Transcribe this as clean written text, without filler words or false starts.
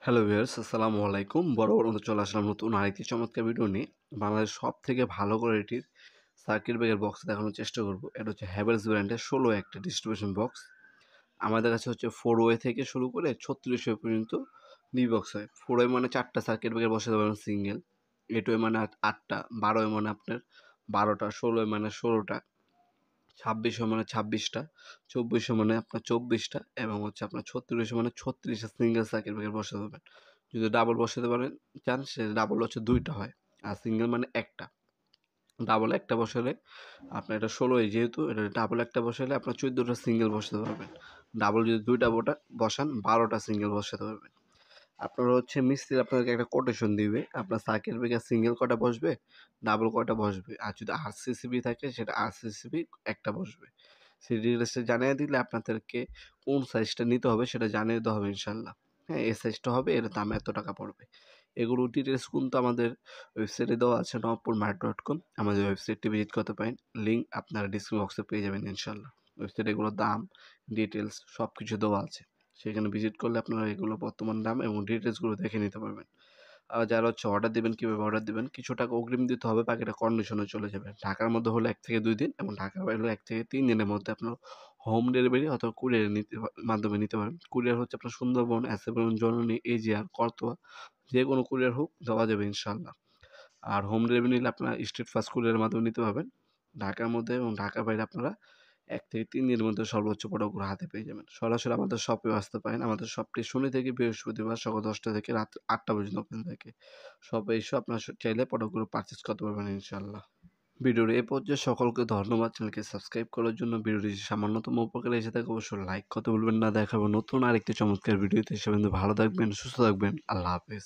Hello viewers, আসসালামু আলাইকুম। বরাবর মতো চলে আসলাম নতুন আরেকটি চমৎকার ভিডিও নিয়ে। বাংলাদেশের সবথেকে ভালো কোয়ালিটির সার্কিট ব্রেকার বক্স দেখানোর চেষ্টা করব। এটা হচ্ছে হ্যাভেলস ব্র্যান্ডের ১৬ একটা ডিস্ট্রিবিউশন বক্স। আমাদের কাছে হচ্ছে 4 ওয়ে থেকে শুরু করে ৩৬ ওয়ে পর্যন্ত বি বক্স হয়। 4 ওয়ে মানে ৪টা সার্কিট ব্রেকার বসাতে পারবেন সিঙ্গেল। 8 ওয়ে মানে 8টা, ১২ ওয়ে মানে আপনার ১২টা, ১৬ ওয়ে মানে ১৬টা, ২৬০০ মানে ২৬টা, ২৪০০ মানে আপনার ২৪টা এবং হচ্ছে আপনার ৩৬০০ মানে ৩৬টা সিঙ্গেল সার্কিট ব্রেকার বসাতে পারবেন। যদি ডাবল বসাতে পারেন চান, সে ডাবল হচ্ছে ২টা হয়, আর সিঙ্গেল মানে একটা। ডাবল একটা বসালে আপনার এটা ১৬ই, যেহেতু এটা ডাবল একটা বসালে আপনার ১৪টা সিঙ্গেল বসাতে পারবেন। ডাবল যদি ২টা বসান ১২টা সিঙ্গেল বসাতে পারবেন। আপনারা হচ্ছে মিস্ত্রি আপনাদেরকে একটা কোটেশন দিবে, আপনার সার্কিট ব্রেকার সিঙ্গেল কয়টা বসবে, ডাবল কয়টা বসবে, আর যদি আরসিসিবি থাকে সেটা আরসিসিবি একটা বসবে। সেই ডিটেলসটা জানিয়ে দিলে আপনাদেরকে কোন সাইজটা নিতে হবে সেটা জানিয়ে দেওয়া হবে ইনশাল্লাহ। হ্যাঁ, এই সাইজটা হবে, এর দাম এত টাকা পড়বে। এগুলো ডিটেলস কিন্তু আমাদের ওয়েবসাইটে দেওয়া আছে, nopurmart.com। আমাদের ওয়েবসাইটটি ভিজিট করতে পারেন, লিঙ্ক আপনারা ডিসক্রিপশন বক্সে পেয়ে যাবেন ইনশাল্লাহ। ওয়েবসাইটে এগুলোর দাম, ডিটেলস সব কিছু দেওয়া আছে। সেখানে ভিজিট করলে আপনারা এগুলো বর্তমান দাম এবং ডিটেলসগুলো দেখে নিতে পারবেন। যারা হচ্ছে অর্ডার দিবেন, কীভাবে অর্ডার দিবেন, কিছু টাকা অগ্রিম দিতে হবে, বাকিটা কন্ডিশনে চলে যাবে। ঢাকার মধ্যে হলে ১ থেকে ২ দিন এবং ঢাকার বাইরে হলে ১ থেকে ৩ দিনের মধ্যে আপনার হোম ডেলিভারি অথবা কুরিয়ারে মাধ্যমে নিতে পারেন। কুরিয়ার হচ্ছে আপনার সুন্দরবন, এসএফএম, জননী, এজিআর, করতোয়া, যে কোনো কুরিয়ার হোক দেওয়া যাবে ইনশাআল্লাহ। আর হোম ডেলিভারি নিলে আপনার স্ট্রিট ফাস্ট কুরিয়ারের মাধ্যমে নিতে পারবেন। ঢাকার মধ্যে এবং ঢাকার বাইরে আপনারা ১ থেকে ৩ দিনের মধ্যে সর্বোচ্চ প্রোডাক্টগুলো হাতে পেয়ে যাবেন। সরাসরি আমাদের শপেও আসতে পারেন। আমাদের শপটি শনি থেকে বৃহস্পতিবার সকাল ১০টা থেকে রাত ৮টা পর্যন্ত ওপেন থাকে। শপে এসে আপনারা চাইলে প্রোডাক্টগুলো পারচেজ করতে পারবেন ইনশাআল্লাহ। ভিডিওর এ পর্যায়ে সকলকে ধন্যবাদ। চ্যানেলকে সাবস্ক্রাইব করার জন্য। ভিডিওটি যদি সামান্যতম উপকারে এসে থাকে অবশ্যই লাইক করতে ভুলবেন না। দেখা হবে নতুন আরেকটি চমৎকার ভিডিওতে। সে পর্যন্ত ভালো থাকবেন, সুস্থ থাকবেন। আল্লাহ হাফেজ।